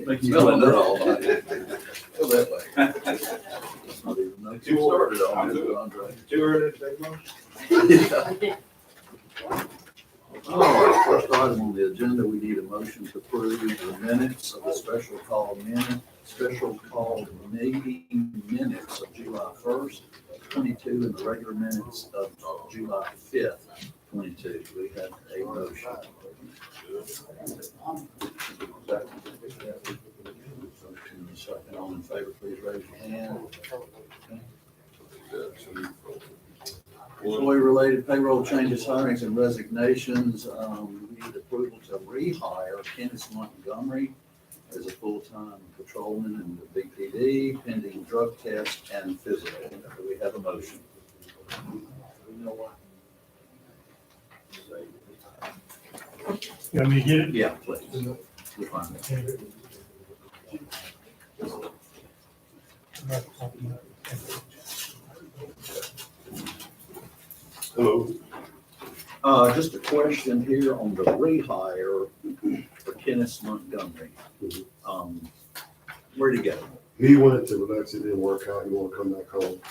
Make you Smelling feel it all night. Feel that way. It's not even nothing started on it, Andre. Too early to take motion? All right, first item on the agenda, we need a motion to approve the minutes of the special call meeting minutes of July 1st, 22, and the regular minutes of July 5th, 22. We have a motion. Second, all in favor, please raise your hand. Employee-related payroll changes, hirings, and resignations. We need approval to rehire Kenneth Montgomery as a full-time patrolman in the BPD, pending drug test and physical. Do we have a motion? You want me to get it? Yeah, please. We're fine. Hello. Just a question here on the rehire for Kenneth Montgomery. Where'd he go? He went to relax, it didn't work out, he wanna come back home.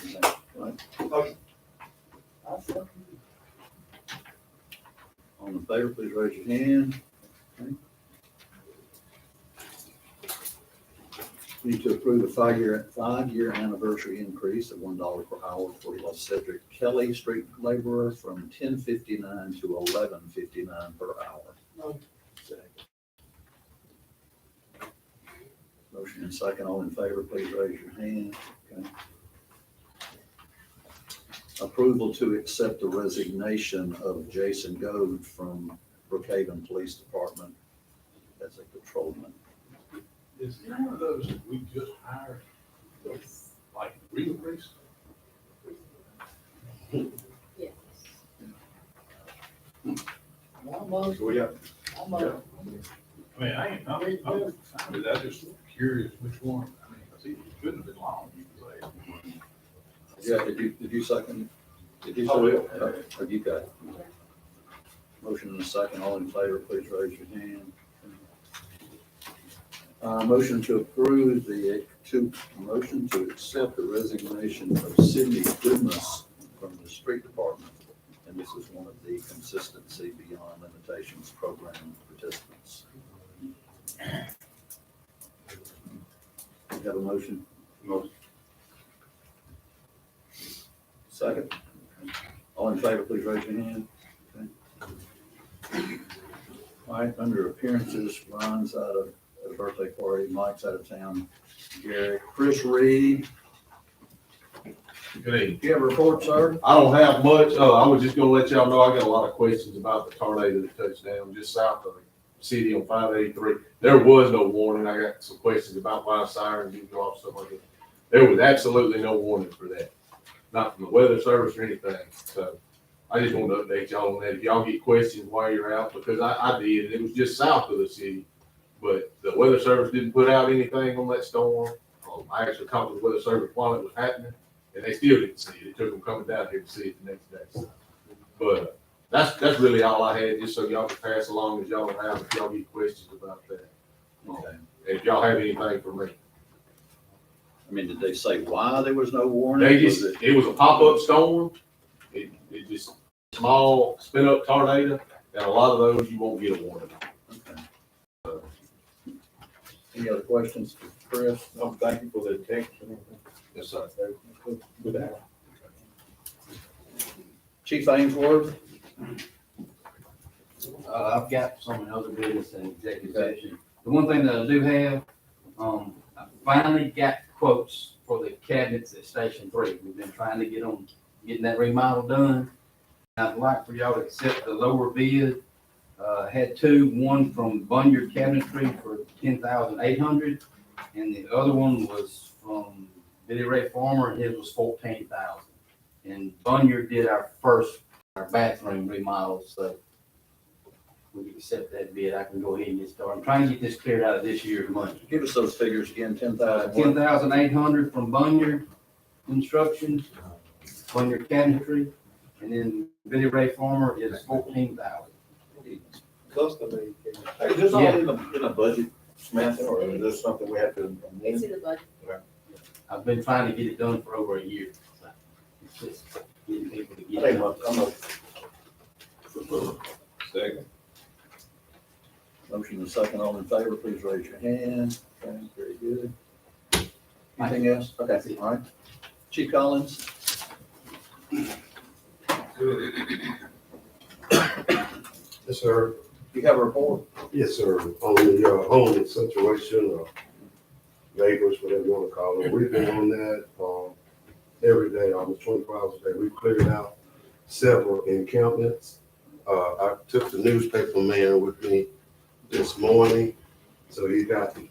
All in favor, please raise your hand. Okay. Need to approve a five-year anniversary increase of $1 per hour for Cedric Kelly, street laborer, from $10.59 to $11.59 per hour. Motion and second, all in favor, please raise your hand. Okay. Approval to accept the resignation of Jason Goad from Brookhaven Police Department as a patrolman. Is he one of those that we just hired, like real race? Yes. We got, I mean, I'm just curious which one, I mean, 'cause he couldn't have been long, you could say. Yeah, did you second? Did you Oh, second? yeah. Or you got it? Motion and a second, all in favor, please raise your hand. Motion to approve motion to accept the resignation of Sydney Dumas from the street department. And this is one of the Consistency Beyond Limitations program participants. You have a motion? Motion. Second. All in favor, please raise your hand. Okay. All right, under appearances, Ron's out of a birthday party, Mike's out of town, Gary, Chris Reed. Good evening. You have a report, sir? I don't have much, I was just gonna let y'all know, I got a lot of questions about the tornado that touched down just south of the city on 583. There was no warning, I got some questions about why sirens didn't go off, stuff like that. There was absolutely no warning for that, not from the weather service or anything, so I just wanted to update y'all on that. If y'all get questions while you're out, because I did, and it was just south of the city, but the weather service didn't put out anything on that storm. I actually talked to the weather service while it was happening, and they still didn't see it. It took them coming down here to see it the next day. But that's really all I had, just so y'all can pass along as y'all have, if y'all get questions about that. Okay. And if y'all have anything for me. I mean, did they say why there was no warning? They just, it was a pop-up storm. It just small spin-up tornado, and a lot of those you won't get a warning on. Okay. Any other questions for Chris? no, thank you for the text. Yes, sir. Good to have. Chief Ainsworth? I've got some other business and executive session. The one thing that I do have, I finally got quotes for the cabinets at Station 3. We've been trying to getting that remodel done. I'd like for y'all to accept the lower bid. Had two, one from Bunyard Cabinetry for $10,800, and the other one was from Billy Ray Farmer, and his was $14,000. And Bunyard did our bathroom remodel, so we can accept that bid. I can go ahead and get started. I'm trying to get this cleared out of this year's money. Give us those figures again, 10,000. $10,800 from Bunyard Construction, Bunyard Cabinetry, and then Billy Ray Farmer is $14,000. Custom made. Hey, is this all Yeah. in a budget Samantha, or is this something we have to It's amend? in the budget. I've been trying to get it done for over a year. So it's just getting people to I get think it. I'm a. Second. Motion and second, all in favor, please raise your hand. Okay, very good. Anything else? Okay, all right. Chief Collins? Yes, sir. You have a report? Yes, sir. On the homeless situation, neighbors, whatever you want to call them, we've been on that every day, almost 24 hours a day. We've cleared out several encampments. I took the newspaper man with me this morning, so we got the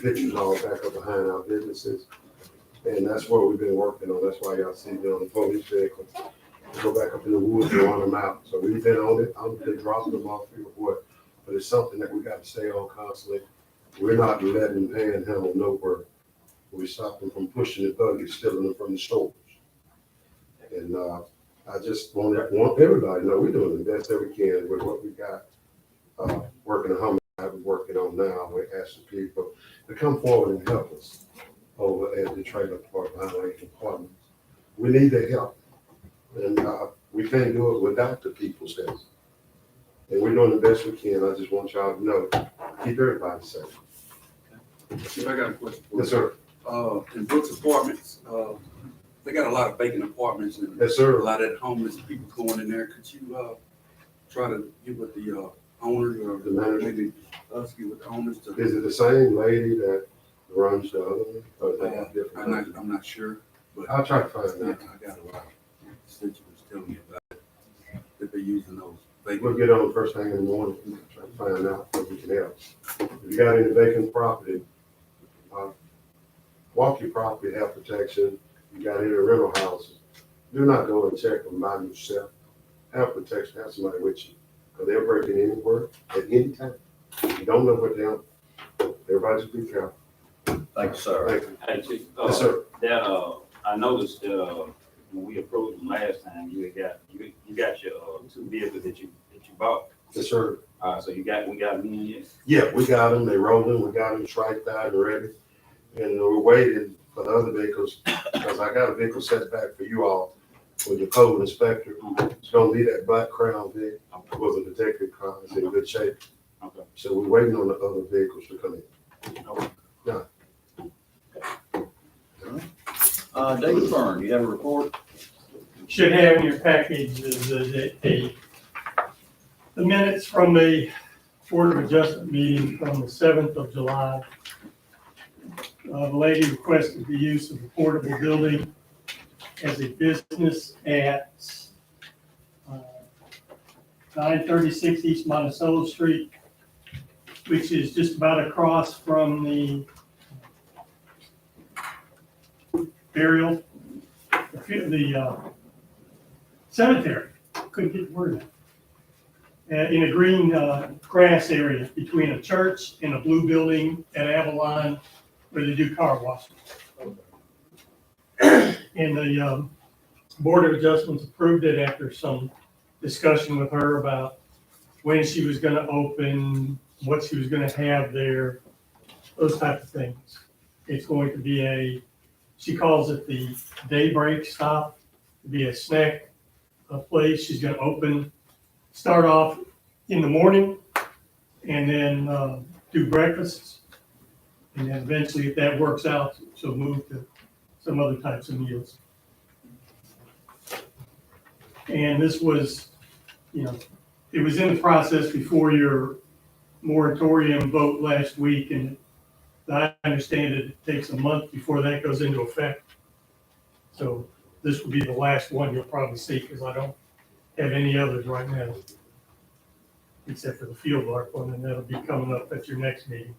pictures all back up behind our businesses, and that's what we've been working on. That's why y'all see me on the police vehicle. Go back up in the woods and run them out. So we've been on it. I've been dropping them off here what, but it's something that we got to stay on constantly. We're not letting them panhandle nowhere. We stop them from pushing the buggy, stealing them from the stores. And I just want everybody to know we're doing the best that we can with what we got. Working on how we're working on now. We're asking people to come forward and help us over at the trailer park behind Lake Apartments. We need their help. And we can't do it without the people's help. And we're doing the best we can. I just want y'all to know, keep everybody safe. I got a question for you. Yes, sir. In Brooks Apartments, they got a lot of vacant apartments and Yes, a sir. lot of homeless people going in there. Could you, try to get with the, owners or The manager. maybe us get with the owners to? Is it the same lady that runs the other one? Or they got different? I'm not sure. I'll try to find I out. got a lot. Since you was telling me about it, that they're using those We'll vacant. get on first thing in the morning, try to find out if we can help. If you got any vacant property, walk your property, have protection. You got any rental houses, do not go and check them by yourself. Have protection, have somebody with you, because they're breaking anywhere at any time. You don't know what they're, everybody just be careful. Thank you, sir. Thank you. Hey, Chief, Yes, sir. that, I noticed that, when we approved them last time, you got your, two vehicles that you bought. Yes, sir. So we got them in yet? Yeah, we got them, they rolling, we got them striped out and ready. And we're waiting for the other vehicles, because I got a vehicle set back for you all with the code inspector. It's gonna be that black Crown Vic, was a detective car, it's in good shape. Okay. So we're waiting on the other vehicles to come in. David Byrne, you have a report? Should have in your package is the minutes from the Board of Adjustment meeting from the 7th of July. The lady requested the use of the portable building as a business at 936 East Monticello Street, which is just about across from the burial, the cemetery. Couldn't get the word out. In a green grass area between a church and a blue building at Avalon where they do car washing. And the Board of Adjustments approved it after some discussion with her about when she was gonna open, what she was gonna have there, those type of things. It's going to be she calls it the daybreak stop, be a snack place. She's gonna start off in the morning and then do breakfasts. And then eventually, if that works out, she'll move to some other types of meals. And this was, it was in the process before your moratorium vote last week, and I understand it takes a month before that goes into effect. So this will be the last one you'll probably see, because I don't have any others right now, except for the field art one, and that'll be coming up at your next meeting.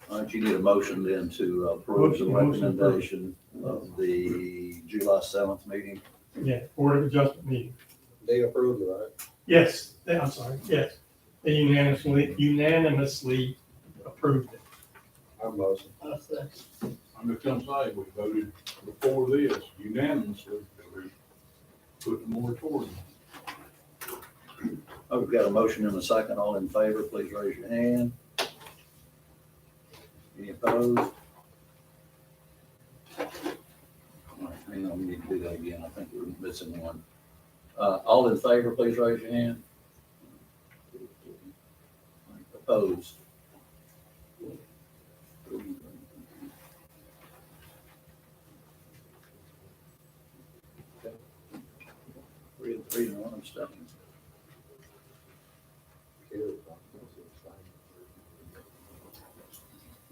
All right, you need a motion then to approve the Motion approved. recommendation of the July 7th meeting. Yeah, Board of Adjustment meeting. They approved it, right? Yes, I'm sorry, yes. They unanimously approved it. I'm motion. I'm just gonna say, we voted before this unanimously that we put the moratorium. Oh, we've got a motion and a second. All in favor, please raise your hand. Any opposed? All right, hang on, we need to do that again. I think we're missing one. All in favor, please raise your hand. Opposed? Three and one abstention.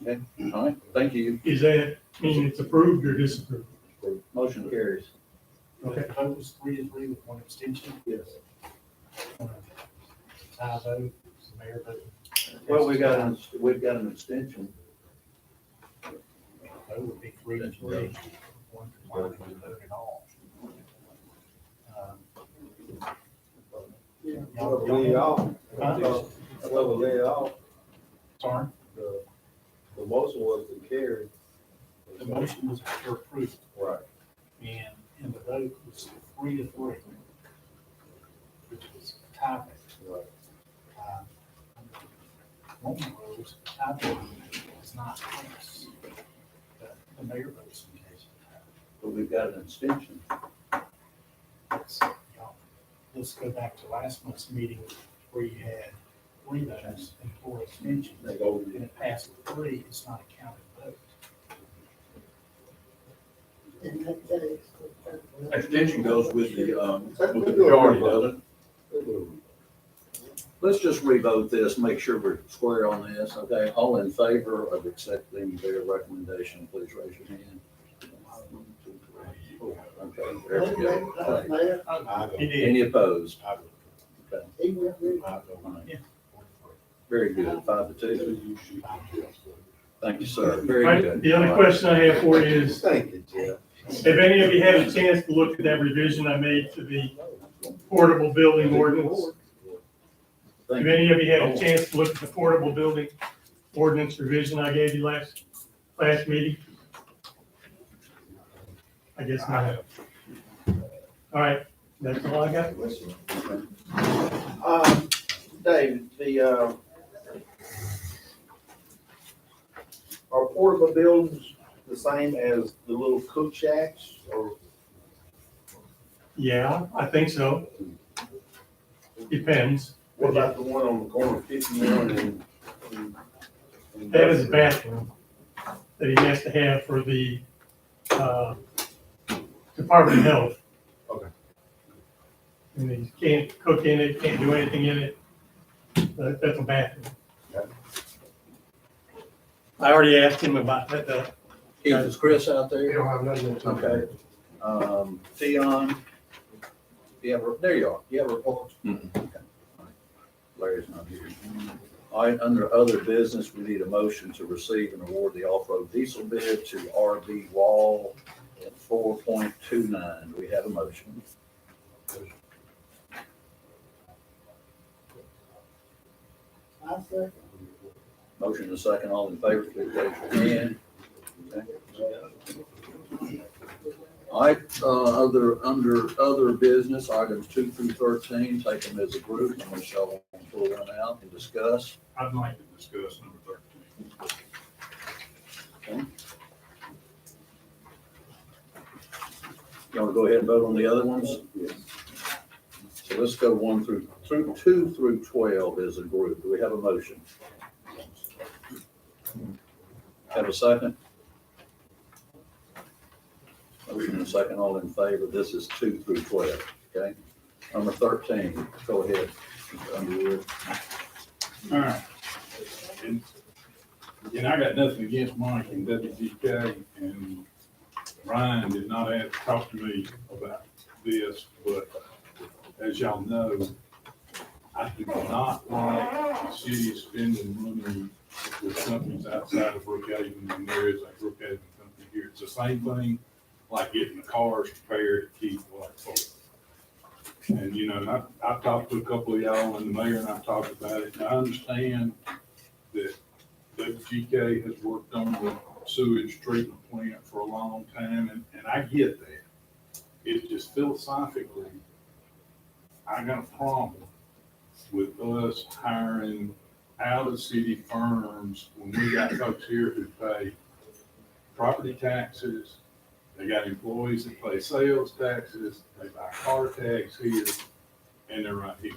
Okay, all right, thank you. Is that mean it's approved or disapproved? Motion carries. Okay. The vote was 3-3 with one abstention. Yes. Tie vote, the mayor voted. Well, we've got an extension. Vote would be 3-3. One compliant with the vote at all. Well, lay it off. Huh? I thought we lay it off. Sorry, The motion was to carry. the motion was for approval, Right. and the vote was 3-3, which was a tie. Right. Roman rules, tie vote is not case. The mayor votes in case of tie. But we've got an extension. Let's go back to last month's meeting where you had 3 votes and 4 abstentions. They go. And it passed with 3, it's not a counted vote. Extension goes with the With majority, doesn't it? Let's just revote this, make sure we're square on this, okay? All in favor of accepting their recommendation, please raise your hand. Okay, there we go. He did. Any opposed? Okay, Yeah. very good, 5-2. Thank you, sir, very Right, good. the only question I have for you is, Thank you, Jeff. have any of you had a chance to look at that revision I made to the portable building ordinance? Thank Have you. any of you had a chance to look at the portable building ordinance revision I gave you last meeting? I guess not. All right, that's all I got. Dave, are portable buildings the same as the little cook shacks or? Yeah, I think so. Depends. What about the one on the corner of 51 and? That is a bathroom that he has to have for the, Department of Health. Okay. And he can't cook in it, can't do anything in it. That's a bathroom. Okay. I already asked him about that, Is Chris out We there? don't have nothing to. Okay. Theon, there you are. You have a report? Okay. Larry's not here. All right, under other business, we need a motion to receive and award the off-road diesel bid to RB Wall at 4.29. We have a motion. Motion and a second. All in favor, please raise your hand. Okay. All right, under other business, items 2 through 13, take them as a group, and we shall pull them out and discuss. I'd like to discuss number 13. You want to go ahead and vote on the other ones? Yes. So let's go 2 through 12 as a group. Do we have a motion? Have a second? Motion and a second, all in favor. This is 2 through 12, okay? Number 13, go ahead, Mr. Underwood. All right. And I got nothing against Mike and WGK, and Ryan did not have to talk to me about this, but as y'all know, I do not like the city spending money with companies outside of Brookhaven, and there is a Brookhaven company here. It's the same thing like getting the cars prepared to keep like folks. And, you know, I talked to a couple of y'all and the mayor and I talked about it, and I understand that WGK has worked on the sewage treatment plant for a long time, and I get that. It's just philosophically, I got a problem with us hiring out-of-city firms when we got folks here who pay property taxes, they got employees that pay sales taxes, they buy car tags here, and they're right here.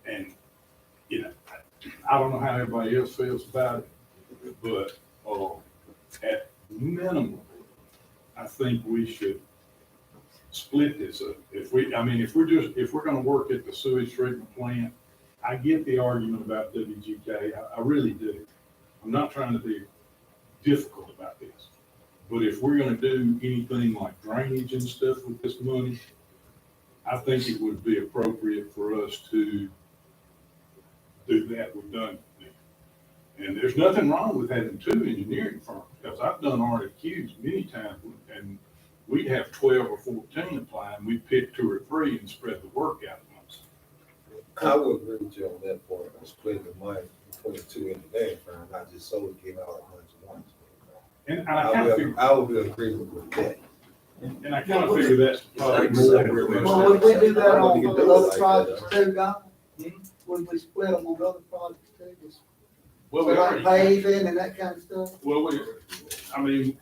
And, you know, I don't know how everybody else feels about it, but, at minimum, I think we should split this up. If we're gonna work at the sewage treatment plant, I get the argument about WGK, I really do. I'm not trying to be difficult about this. But if we're gonna do anything like drainage and stuff with this money, I think it would be appropriate for us to do that redundantly. And there's nothing wrong with having two engineering firms, because I've done RFQs many times, and we'd have 12 or 14 apply, and we'd pick 2 or 3 and spread the work out amongst them. I would agree with you on that point, on splitting the money between the two engineering firms, not just solely giving all the money to one. And I kind of figure, I would be agreeable with that. and I kind of figure that's probably more realistic. Well, would we do that I don't on think you the do it other like projects that. too, Don? Would we split them on other projects too? Just Well, so we like already, paving and that kind of stuff? well, we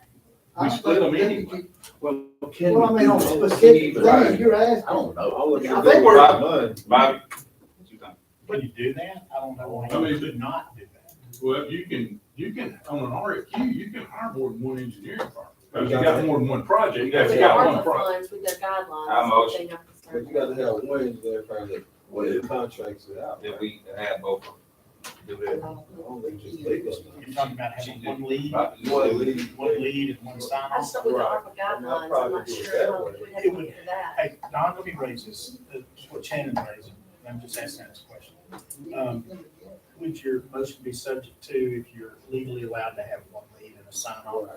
split them anyway. Well, Well, I mean, on specific things you're I asking. don't know. I would I agree think with we're- that money. Bobby, what you think? Can you do that? I don't know why I mean, you could not do that. Well, you can, on an RFQ, you can hire more than one engineering firm. Because you got more than one project, you got Yeah, got one ARPA project. funds with their guidelines. Our motion. they have to But start you gotta have one engineering firm that, when the contracts it out. If we have both of them, do that. I don't think just legal. You're talking about having one lead, One lead. one lead and one sign I off. stuck with the Right. ARPA I mean, I'll guidelines, I'm probably not do it sure that how way. we'd have It to would- look for that. Hey, Don, let me raise this, what Shannon's raising, and I'm just asking this question. Would your motion be subject to if you're legally allowed to have one lead and a sign off?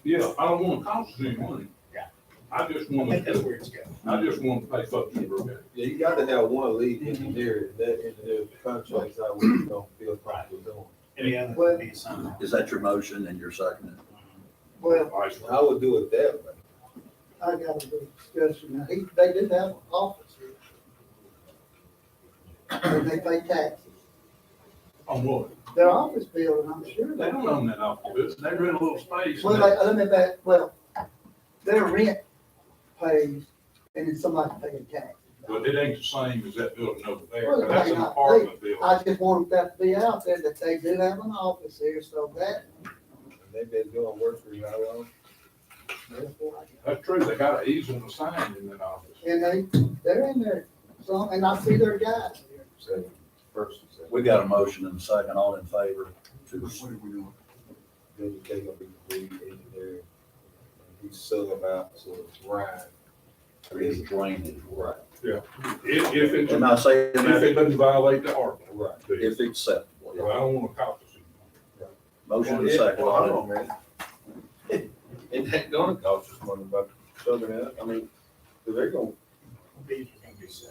Yeah, I don't want to cost you any money. Yeah. I just I want think that's to, where it's going. I just want to pay folks in Brookhaven. Yeah, you got to have one lead engineer, that engineer contracts out what you don't feel comfortable doing. Any other would be a sign off. Is that your motion and your second? Well, I would do it that way. I got a good discussion. Now, they do have an office here. And they pay taxes. On what? Their office building, I'm sure. They don't own that office, they rent a little space. Well, let me back, well, their rent pays and then somebody paying taxes. But it ain't the same as that building over there, Well, it that's may an not be. apartment building. I just want that to be out there that they do have an office here, so that. They've been doing work for you how long? That's true, they got an easel and a sign in that office. And they're in there, so, and I see their guys here. So, first and second. We got a motion and a second, all in favor to, Then you take up the lead engineer, and he's sub out to Ryan. is drainage. Right. If it's, And I say if that it doesn't violate the ARPA. Right. if acceptable. Well, I don't want to cost us anything. Motion and second, Well, all hold in on, man. It ain't gonna cost us money, but southern, I mean, they're gonna, These are gonna be set.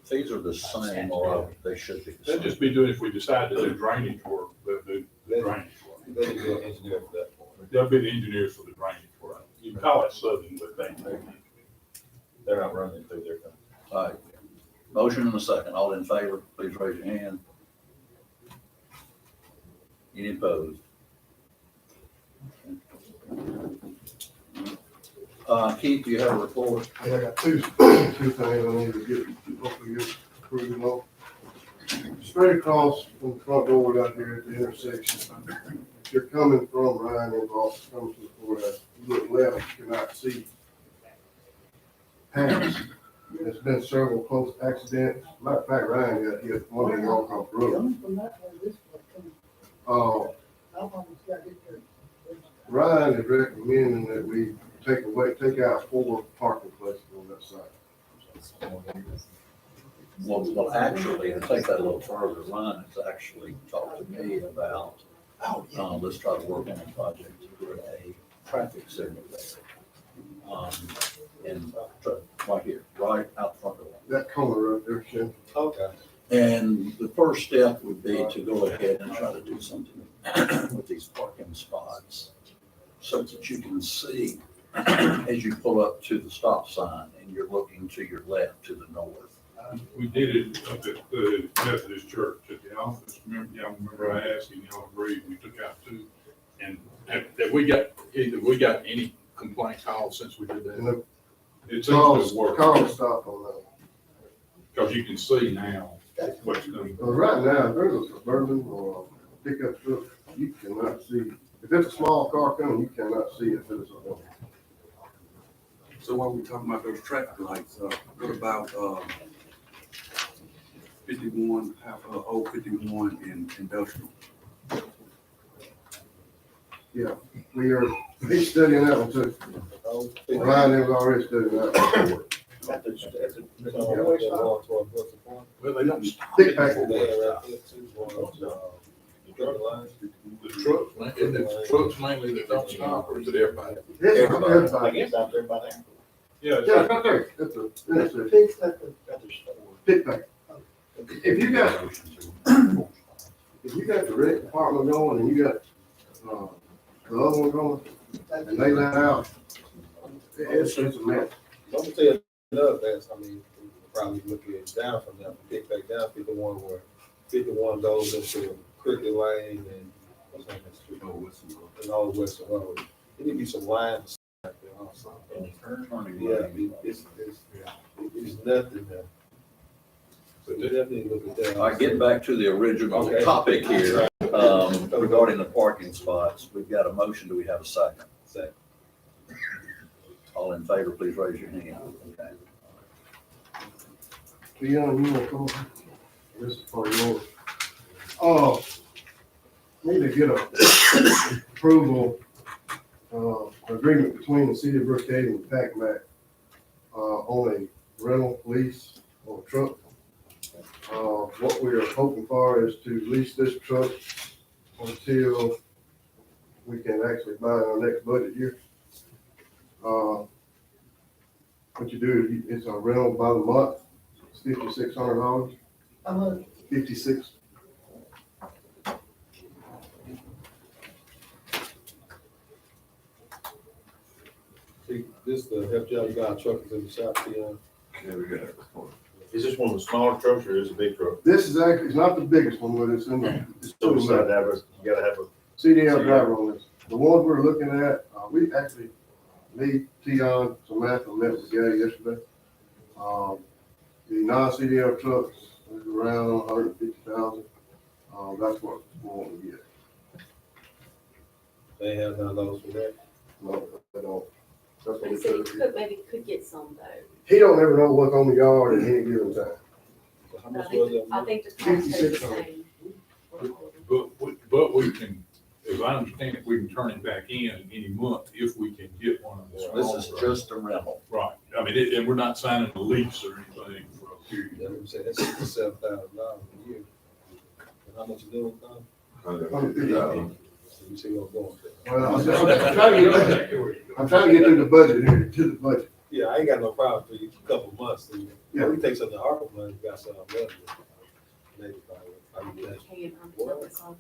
Fees are the same, or they should be the That'd same. just be doing if we decide to do drainage work, but do the drainage work. they can do an engineer for that point. They'll be the engineers for the drainage work. You can call it southern, but They're not running through their company. All right. Motion and a second, all in favor, please raise your hand. Any opposed? Keith, do you have a report? Yeah, I got two things I need to get, hopefully get approved on. Straight across from the front door out here at the intersection. If you're coming from Ryan and Ross, coming to the courthouse, you look left, you cannot see past. There's been several close accidents. Matter of fact, Ryan got hit one day walking off the road. Coming from that way, this way, coming, Uh, how long has got to get there? Ryan is recommending that we take out 4 parking places on that side. Well, actually, to take that a little further, Ryan has actually talked to me about, let's try to work on a project to put a traffic signal there. And right here, right out front of it. That corner right there, Shin. Okay. And the first step would be to go ahead and try to do something with these parking spots so that you can see as you pull up to the stop sign and you're looking to your left to the north. We did it up at the Methodist Church at the office. Remember I asked you, y'all agreed, we took out two. And have we got any complaint calls since we did And that? the It seems to work, call stop on that. because you can see now what's going Well, right now, if there's a Suburban or a pickup truck, you cannot see. If it's a small car coming, you cannot see it if it's a one. So while we're talking about those traffic lights, what about, 51, old 51 in industrial? Yeah, he's studying that one too. Ryan has already studied that one. Well, they don't. Thick pack. The trucks mainly that don't stop, or is it everybody? Everybody. Yeah, Yeah, right there. That's a, that's a Fix that, thick pack. If you got the rec department going and you got, the other one going, and they let out, it's a mess. I'm gonna tell you another thing, I mean, probably looking down from that, pick back down 51 where 51 goes into Cricket Lane and what's that street? And all the Western Road. There need to be some lines out there also. Yeah, it's nothing there. So we definitely look at that. I get back to the original Okay. topic here, regarding the parking spots. We've got a motion. Do we have a second? Second. All in favor, please raise your hand. Okay. Leon, you wanna come? This is for yours. Need to get a approval, agreement between the city of Brookhaven and PacMac, on a rental lease on a truck. What we are hoping for is to lease this truck until we can actually buy it in our next budget year. What you do, it's a rental by the month, it's $5,600, how much? 56. See, this the help y'all, you got truckers in the shop, Yeah, we got it. Is this one of the smaller trucks or is it a big truck? This is actually, it's not the biggest one, but it's in the, it's So still beside a that, you gotta have a, CDL driver on this. The ones we're looking at, we actually, me, Tion, Samantha met with Gary yesterday. The non-CDL trucks is around 150,000. That's what we want to get. they have none of those for that. No, they don't. That's what They we said he said. could, maybe could get some though. He don't ever know what's on the yard at any given time. So how But much was it? I think the cost is the 5600. same. But we can, as I understand it, we can turn it back in any month if we can get one of the This small is trucks. just a rental. Right, I mean, and we're not signing a lease or anything for a period. Yeah, I'm saying that's $67,000 a year. And how much you doing, Tom? 150,000. So you see where I'm going. Well, I'm trying to get through the budget here, to the budget. Yeah, I ain't got no problem for you, a couple of months. Yeah, Yeah. we take some of the ARPA money, we got some left. Maybe I would guess. Paying on it's always.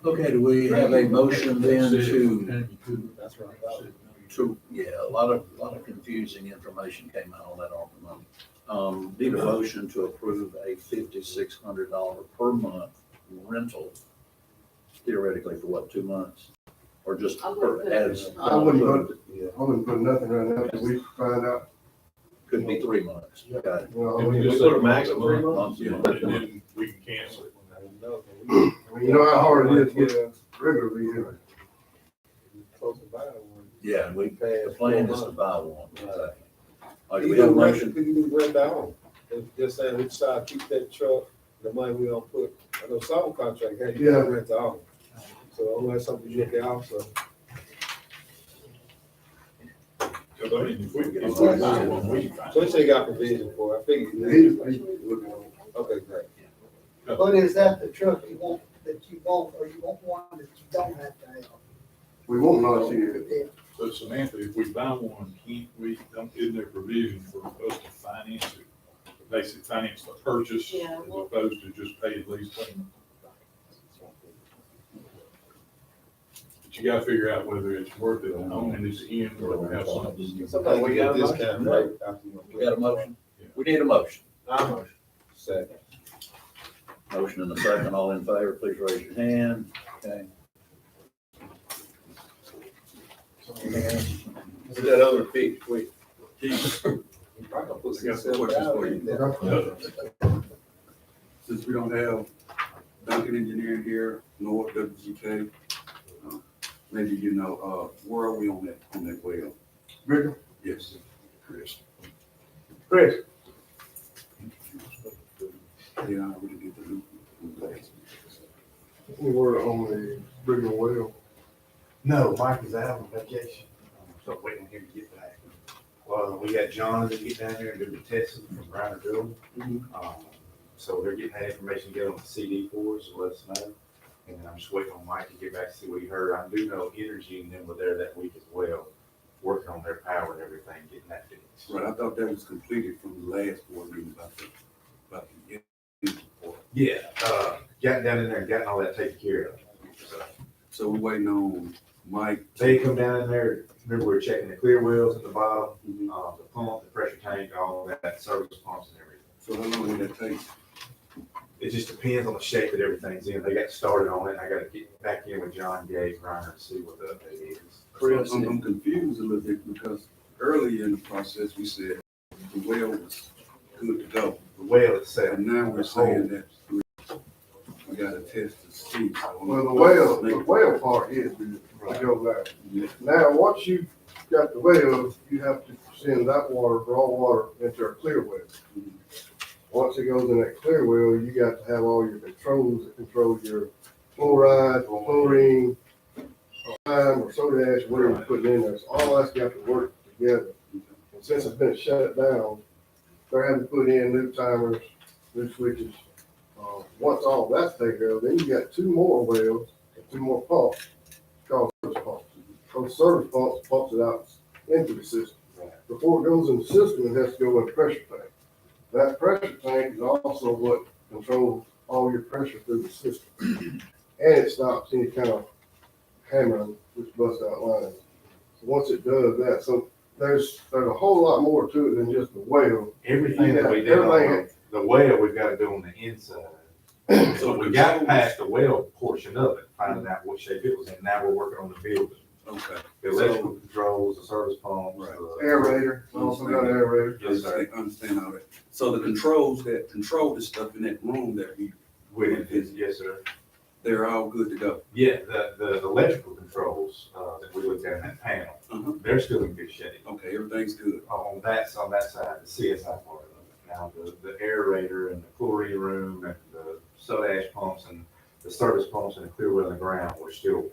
Okay, do we have a motion then to, That's right. yeah, a lot of confusing information came out on that ARPA money. Need a motion to approve a $5,600 per month rental, theoretically for what, 2 months? Or just I wouldn't put- as? I wouldn't put nothing right now until we find out. Could be 3 months. Got it. You know, we put a max of 3 months. Months, yeah. And then we can cancel it. I mean, you know how hard it is to get regularly here. Close to buy one. Yeah, and the plan is to buy one. Exactly. Like, You we have a do rent, motion, you do rent that home. Just saying, we decide to keep that truck, the money we don't put, I know some contract, hey, you gotta rent the home. So unless something you look at also. Because I mean, if we get one, we can find So they say you got provision for it, I figured. He's looking on. Okay, great. But is that the truck you want, or you want one that you don't have to have? We won't not see it. So Samantha, if we buy one, can't we, isn't there provision for us to finance it? Basically finance the purchase as Yeah, well- opposed to just pay at least payment? But You gotta figure out whether it's worth it on this end or we have something. Sometimes we get a discount rate after you. We got a motion? We need a motion. Second. Motion and a second, all in favor, please raise your hand. Okay. Get that other fixed quick. Keith, I got some questions for you. Since we don't have Duncan Engineering here, nor WGK, maybe you know, where are we on that well? Brigham? Yes, Chris. Chris? Yeah, I really get the loop. We were on the Brigham well. No, Mike is out on vacation, so waiting for him to get back. We got John to get down there and do the testing from Browner Building. So they're getting that information together on the CD for us, so let us know. And then I'm just waiting on Mike to get back to see what he heard. I do know Energy and them were there that week as well, working on their power and everything, getting that fixed. Right, I thought that was completed from the last board meeting about the energy report. Yeah, gotten down in there and gotten all that taken care of. So we're waiting on Mike. They come down in there, remember we were checking the clear wells at the bottom, the pump, the pressure tank, all of that, service pumps and everything. So how long will that take? It just depends on the shape that everything's in. They got started on it, and I gotta get back in with John Gage, Reiner, to see what the update is. Chris, I'm confused a little bit because early in the process, we said the well was good to go. The well itself. And now we're saying that we gotta test to see. Well, the well part is good, to go back. Now, once you've got the well, you have to send that water, raw water, into a clear well. Once it goes in that clear well, you got to have all your controls that control your fluoride, chlorine, lime, or soda ash, whatever you're putting in there. So all that's got to work together. And since it's been shut down, they're having to put in new timers, new switches. Once all that's taken care of, then you got two more wells, and two more pumps, called service pumps. Those service pumps it out into the system. Before it goes in the system, it has to go in a pressure tank. That pressure tank is also what controls all your pressure through the system. And it stops any kind of hammering, which busts out lines. So once it does that, so there's a whole lot more to it than just the well. Everything that we did on the well, we've got to do on the inside. So we got past the well portion of it, finding out what shape it was in. Now we're working on the building. Okay. The electrical controls, the service pumps, Aerator, also got an aerator. Yes, sir. I understand all that. So the controls that control the stuff in that room that we, yes, sir. they're all good to go. Yeah, the electrical controls, that we looked at in that panel, they're still in good shape. Okay, everything's good. On that side, the CSI part of it. Now, the aerator and the chlorine room and the soda ash pumps and the service pumps and the clear well in the ground, we're still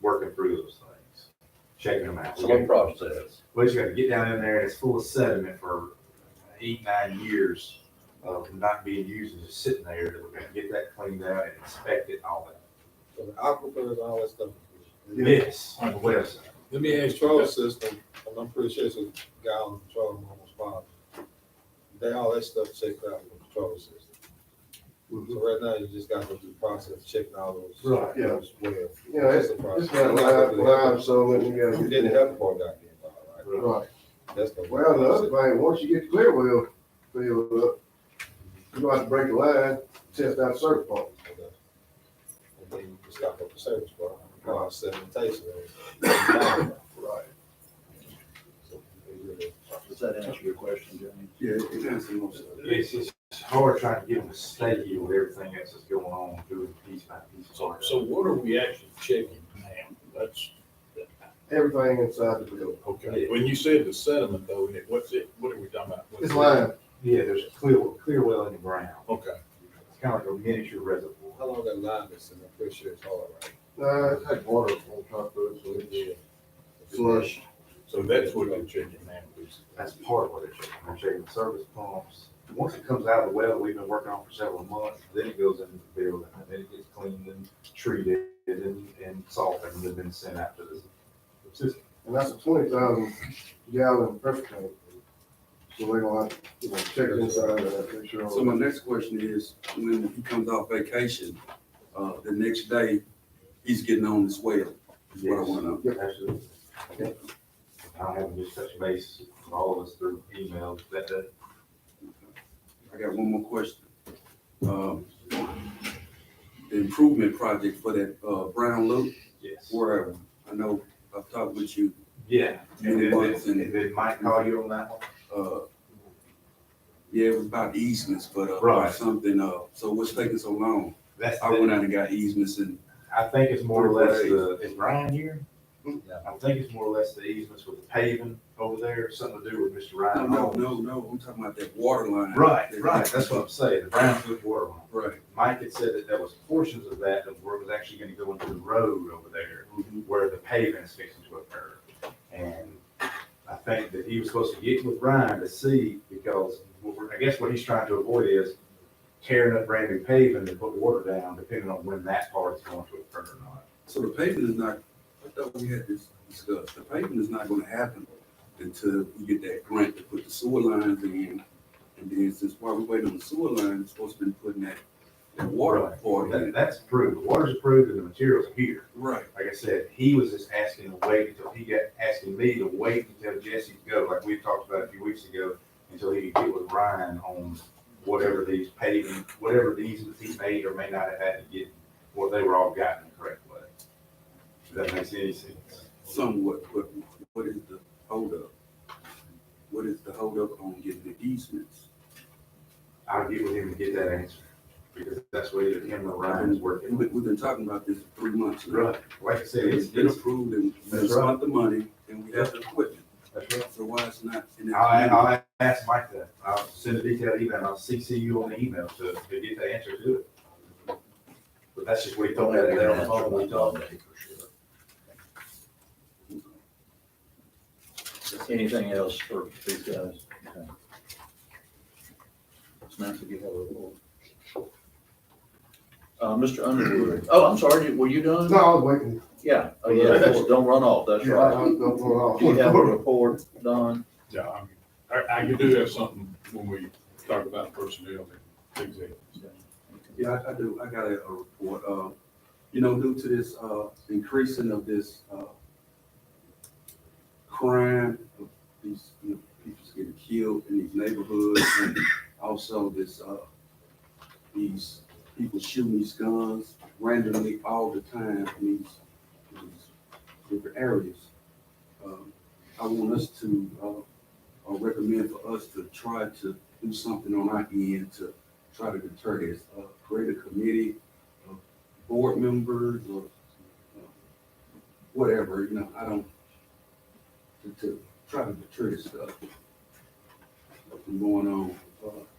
working through those things, checking them out. Slow process. We just got to get down in there, and it's full of sediment for 8-9 years of not being used and just sitting there. We're going to get that cleaned out and inspect it, all that. So the aquifers, all that stuff. Yes, on the website. Let me ask control system, and I'm pretty sure it's a guy on the control room almost fine. All that stuff checked out with the control system. So right now, you just got to do the process of checking all those. Right, yeah. Those wells. Yeah, it's got live, so then you gotta You get didn't the have the part got there, right? Right. That's the. Well, the other thing, once you get the clear well filled up, you don't have to break a line, test out service pump. Okay. And then you just got the service part, sedimentation. Right. Does that answer your question, Jamie? Yeah, it answers most of it. It's just hard trying to get them to stay here with everything else that's going on, doing piece by piece. So what are we actually checking now? That's, Everything inside the building. okay. When you said the sediment though, what are we talking about? It's lime. Yeah, there's a clear well in the ground. Okay. It's kind of like a miniature reservoir. How long that line is, and I'm pretty sure it's hard, right? It had water on top of it, so it's flush. So that's what they're checking now. That's part of what they're checking. They're checking the service pumps. Once it comes out of the well that we've been working on for several months, then it goes into the building, and then it gets cleaned and treated and softened and then sent out to the system. And that's a 20,000 gallon pressure tank. So they're gonna have to, check it inside and make sure. So my next question is, when he comes off vacation, the next day, he's getting on this well. That's what I wanna know. Yep, absolutely. Okay. I'll have them just touch base with all of us through email, that, I got one more question. The improvement project for that, Brown Loop, yes. where I know I've talked with you, Yeah, and Many then, months and- and then Mike call you on that one? yeah, it was about easements, but, Right. something, so what's taking so long? That's, I went out and got easements and, I think it's more or less Three the, is Ryan here? I think it's more or less the easements with the paving over there, something to do with Mr. Ryan. no, I'm talking about that water line. Right, that's what I'm saying, the Brownswood water line. Right. Mike had said that there was portions of that where it was actually gonna go into the road over there, where the paving is fixing to occur. And I think that he was supposed to get with Ryan to see, because I guess what he's trying to avoid is tearing up brand new paving to put water down, depending on when that part is going to occur or not. So the paving is not, I thought we had this discussed, the paving is not gonna happen until we get that grant to put the sewer lines in. And then since while we wait on the sewer line, it's supposed to be putting that water part in. That's approved, the water's approved and the materials are here. Right. Like I said, he was just asking to wait until he got, asking me to wait until Jesse could go, like we talked about a few weeks ago, until he could get with Ryan on whatever these paving, whatever these he may or may not have had to get, or they were all gotten the correct way. If that makes any sense. Somewhat, but what is the holdup? What is the holdup on getting the easements? I'll get with him and get that answer, because that's what either him or Ryan's working. We've been talking about this for 3 months now. Right, like I said, It's been approved and we That's spent the money and we have the equipment. that's right. So why it's not in that? I'll ask Mike that. I'll send a detailed email, and I'll CC you on the email to get the answer to it. But that's just what he told me that day on the phone when we talked. Anything else for these guys? Okay. Samantha, do you have a report? Mr. Underwood, oh, I'm sorry, were you done? No, I was waiting. Yeah, oh, yeah, don't run off, that's Yeah, right. I'm going off. Do you have a report, Don? Yeah, I do have something when we talk about personnel and executives. Yeah, I do. I got a report. Due to this, increasing of this, crime, of these, people getting killed in these neighborhoods, and also this, these people shooting these guns randomly all the time in these different areas. I want us to, recommend for us to try to do something on our end to try to deter this. Create a committee of board members or whatever, I don't, to try to deter this stuff from going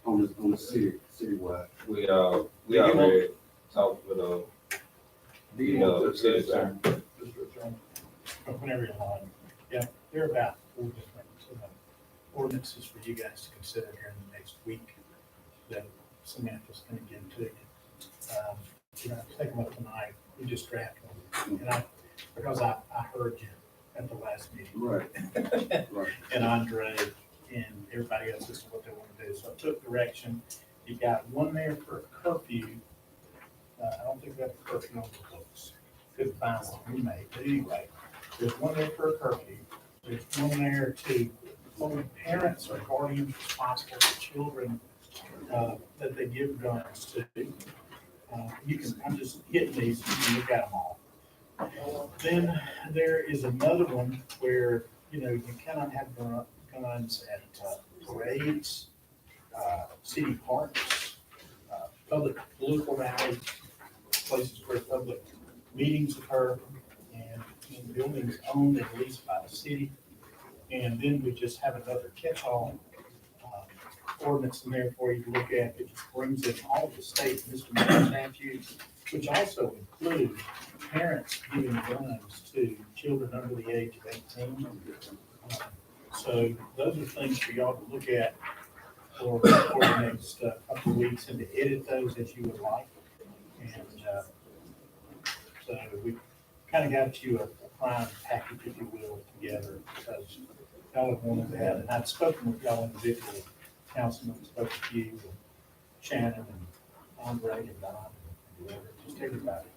on the citywide. We already talked with, city attorney. Whenever you're on, yeah, there are about 4 different ordinances for you guys to consider here in the next week that Samantha's gonna get to you. Take them up tonight, we just drafted them, and because I heard you at the last meeting. Right. Right. And Andre and everybody else, this is what they want to do, so I took direction. You got one there for curfew. I don't think we have a curfew on the books, couldn't find one we made, but anyway, there's one there for a curfew. There's one there to hold parents or guardians responsible for children that they give guns to. I'm just hitting these, you can look at them all. Then there is another one where, you cannot have guns at parades, city parks, public political rallies, places where public meetings occur, and in buildings owned and leased by the city. And then we just have another catch-all ordinance in there for you to look at. It just brings in all the state misdemeanor statutes, which also include parents giving guns to children under the age of 18. So those are things for y'all to look at for the next couple of weeks and to edit those as you would like. And so we kind of got you a prime package, if you will, together because y'all have wanted that. And I've spoken with y'all individually. Councilman spoke to you, and Shannon, and Andre, and Don, and whoever, just everybody.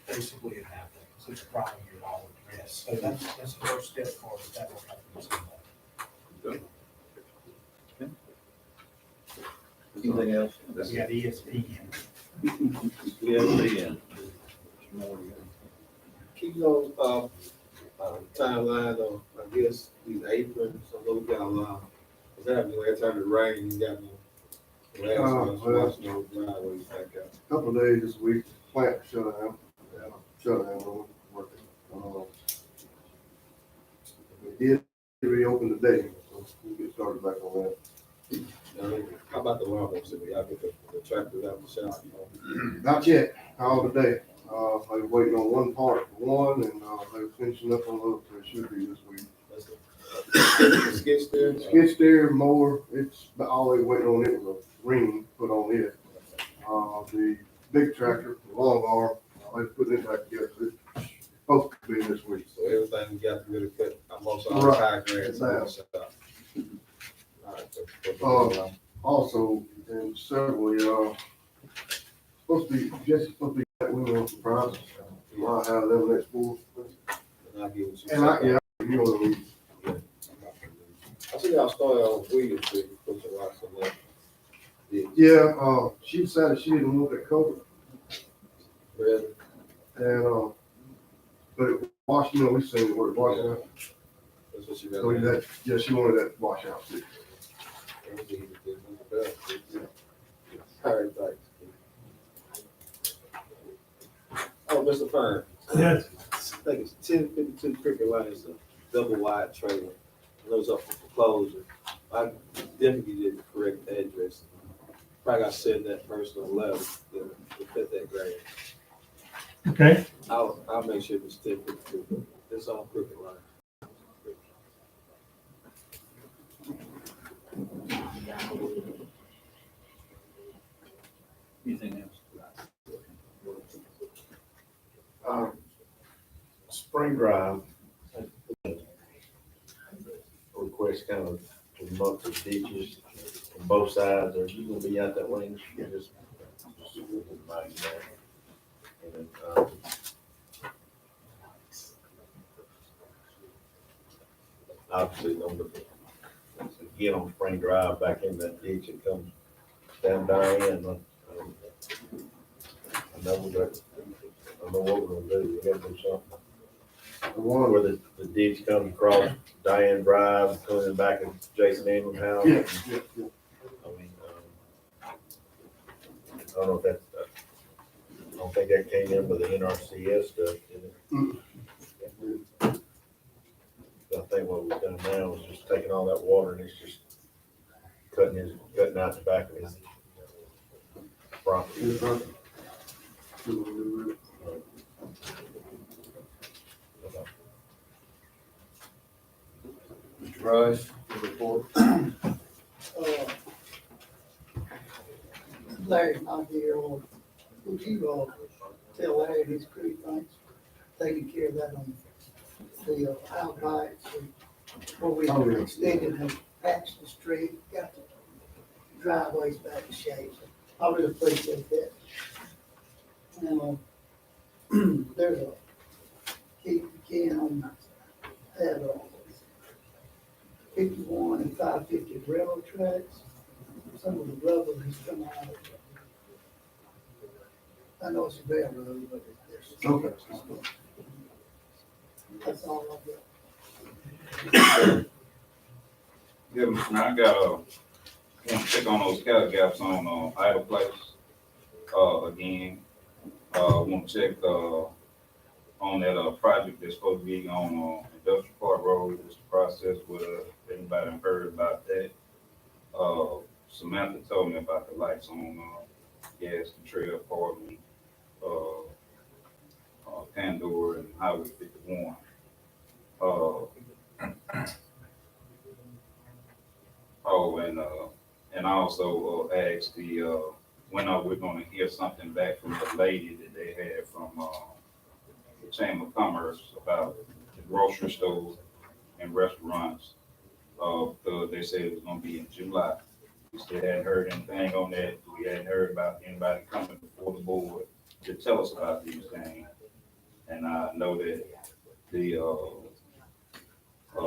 Basically, it happened. it's a problem you're all address. So that's the first step for it. That will happen. Anything else? We got ESPN. ESPN. Keep those, timeline on, I guess, these aprons, I know we got a lot. Cause that happened last time it rained, you got me. Last month, watching those driveways back out. Couple of days this week, plant shut down, on working. We did reopen today, so we'll get started back on that. How about the lawnmowers, I get the tractors out the shop, Not yet, all today. I was waiting on one part for one, and they were finishing up on the other, so it should be this week. The skid steer? Skid steer, mower, it's all they waiting on, it was a ring put on it. The big tractor, the long arm, they put it back together, it's supposed to be this week. So everything we got to really cut, almost all the tire grants out the shop. All right, Also, in several, supposed to be, Jesse's supposed to be back with me on some prizes. Might have them next fall. and I get what you And I, said. yeah, you know, we I see y'all started on Williams Street, put some rocks on that. yeah, she decided she didn't want that cover. Really? And, but it washed, you know, we seen it where it washed out. That's what she So really. that, yeah, she wanted that wash out too. All right, thanks. Oh, Mr. Fern, Yes, I think it's 1052 Cricket Line, it's a double wide trailer. I know it's up for foreclosure. I definitely did the correct address. Probably got to send that person a letter to fit that grade. okay. I'll make sure it's 1052. It's on Cricket Line. Anything else? Spring Drive, request kind of remote the ditches on both sides. Are you gonna be out that way? Just remind you that. And then, obviously, on the, get on Spring Drive back in that ditch and come down Diane. I know that, I know what we're gonna do. We gotta do something. The one Where the ditch comes across Diane Drive, coming back in Jason Ingram's house. yeah. I mean, I don't know if that's, I don't think that came in with the NRCS stuff, did it? I think what we've done now is just taking all that water and it's just cutting out the back of his property. Yes, sir. Mr. Rice, your report. Larry's not here, or would you, tell Larry his crew thanks, taking care of that on the outlights, where we Oh, yeah. extended and patched the street, got the driveways back in shape. I really appreciate that. Now, there's a, keep the on, had, 51 and 550 railroad tracks. Some of the rubble has come out. I know it's a railroad, but there's. Okay. That's all I've got. Yeah, Mr. Mayor, I got, want to check on those cattle gaps on, Idle Place, again. Want to check, on that, project that's supposed to be on, Industrial Park Road, what's the process with, anybody heard about that? Samantha told me about the lights on, Gas Trail Apartment, Pandora and Highway 51. And I also asked when are we gonna hear something back from the lady that they had from, the Chamber of Commerce about the grocery stores and restaurants. They said it was gonna be in July. We still hadn't heard anything on that. We hadn't heard about anybody coming before the board to tell us about these things. And I know that the,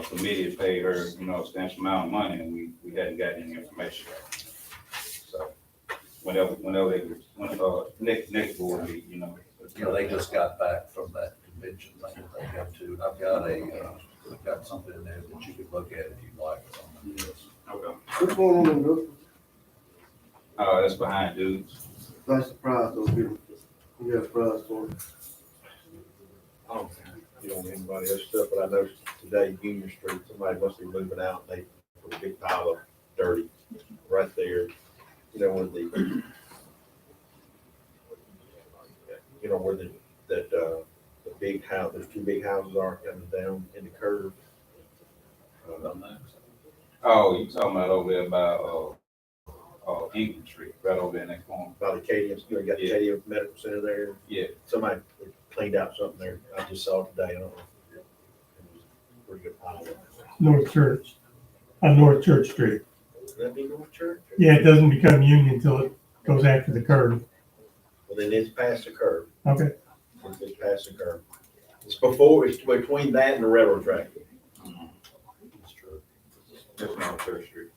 committee paid her, you know, a substantial amount of money, and we hadn't gotten any information. So, whenever next board meeting, you know. You know, they just got back from that convention thing that they went to, and I've got something in there that you could look at if you'd like. Okay. What's going on in Brooklyn? That's behind dudes. Nice surprise, those people. You got a surprise for them. I don't know anybody else stuff, but I noticed today Union Street, somebody must be moving out, and they put a big pile of dirty right there, you know, where the, you know, where the big house, there's two big houses are coming down in the curve. Oh, you talking about over there by, England Street, right over there next corner? By the Acadian, you know, you got the Yeah. Acadian Medical Center there. Yeah. Somebody cleaned out something there. I just saw it today. I don't know. It was a pretty good pile. North Church, on North Church Street. Would that be North Church? Yeah, it doesn't become Union until it goes after the curve. Well, then it's past the curve. Okay. It's past the curve. It's between that and the railroad track. That's true. That's not Church Street.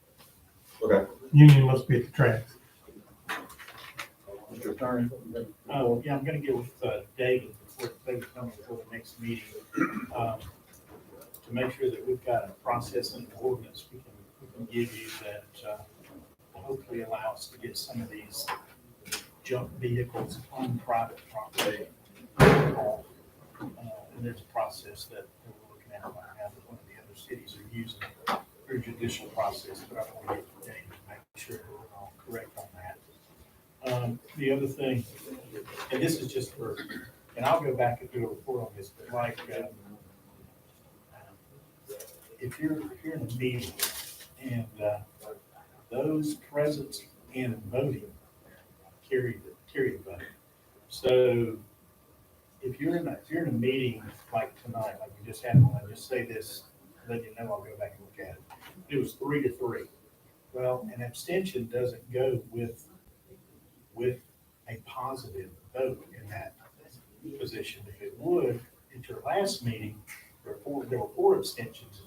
Okay. Union must be at the tracks. Mr. Attorney? Oh, yeah, I'm gonna get with David before they come before the next meeting, to make sure that we've got a process and an ordinance we can give you that will hopefully allow us to get some of these junk vehicles on private property. And there's a process that we're looking at right now that one of the other cities are using through judicial process, but I want to get from David to make sure that we're all correct on that. The other thing, and this is just for, and I'll go back and do a report on this, but like, if you're in a meeting and those present and voting carry the vote. So if you're in a meeting like tonight, like we just had one, I just say this, let you know, I'll go back and look at it. It was 3-3. Well, an abstention doesn't go with a positive vote in that position. If it would, at your last meeting, there were 4 abstentions,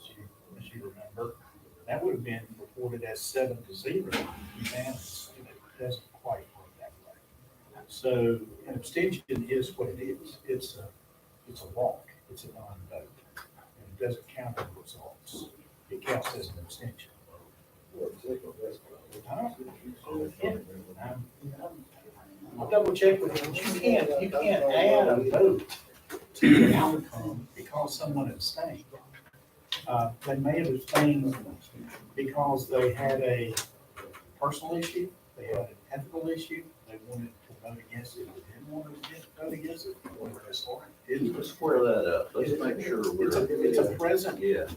as you remember. That would have been reported as 7-0 unanimous. It doesn't quite work that way. So an abstention is what it is. It's a walk. It's a non-vote. And it doesn't count in the results. It counts as an abstention. I'll double check with you. You can't add a vote to the outcome because someone abstained. They may have abstained because they had a personal issue, they had an ethical issue, they wanted to vote against it, they didn't want to vote against it, or it's like. Let's square that up. Let's make sure It's a present. Yeah.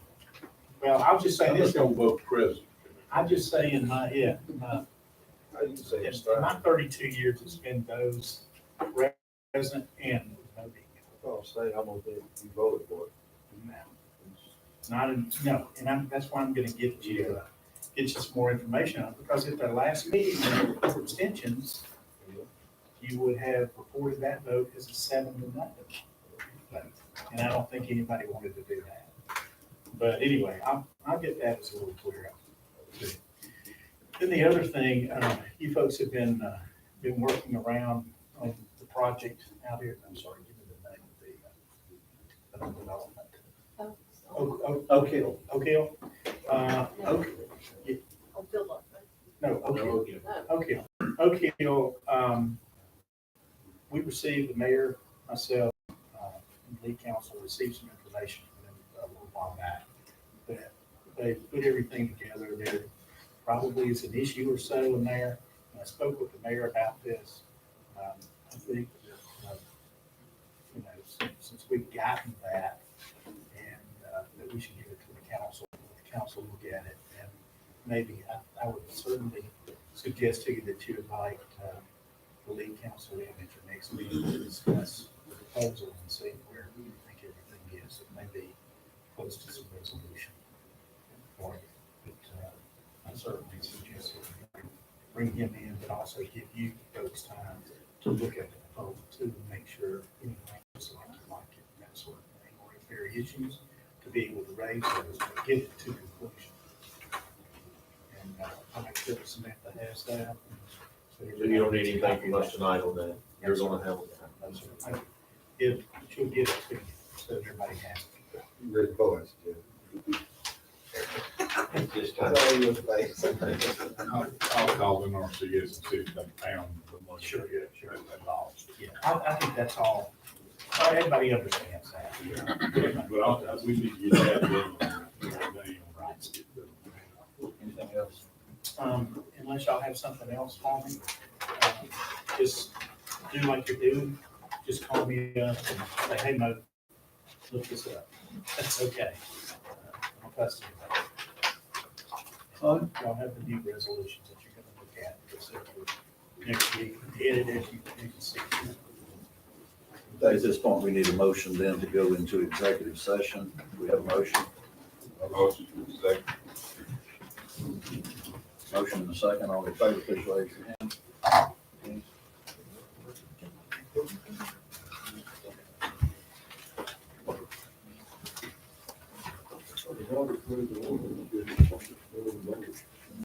Well, I'll just say I'm this, just gonna vote present. I just say in my, I used to say it's in my 32 years, it's been those present and voting. I'll say I'm gonna be voted for it. No, and that's why I'm gonna get you some more information on it, because at their last meeting, there were 4 abstentions, you would have reported that vote as a 7-0 vote. And I don't think anybody wanted to do that. But anyway, I'll get that as a little clearer. Then the other thing, you folks have been working around on the project out here, I'm sorry, give me the name of the development. Oak Hill. Oak Hill. We received, the mayor, myself, and lead council received some information from them a little while back. That they put everything together. There probably is an issue or so in there. And I spoke with the mayor about this. I think that, since we've gotten that, and that we should give it to the council, let the council look at it, and maybe I would certainly suggest to you that you invite the lead council in at your next meeting to discuss the proposal and see where you think everything is. It may be close to some resolution for you, but I certainly suggest that you bring him in, but also give you folks time to look at the proposal too, and make sure anything is like you like it. issues, to be able to raise those, to get it to conclusion. And, I'll make sure that Samantha has that. So you don't need anything from us tonight on that, you're gonna have it. If, she'll get it to you, so everybody has it. Red voice, yeah. Just That's all your face. I'll call the NRCS and see if they found the money. Sure, yet sure. that they lost. Yeah, I think that's all. Everybody understands that. But we need to get that done. Right. Anything else? Unless y'all have something else for me, just do like you're doing. Just call me up and say, hey, Mo, look this up. That's okay. I'll pass it back. Y'all have the new resolutions that you're gonna look at. So next week, edit as you can see. At this point, we need a motion then to go into executive session. We have a motion. Motion, second. Motion and a second. All in favor, please raise your hand.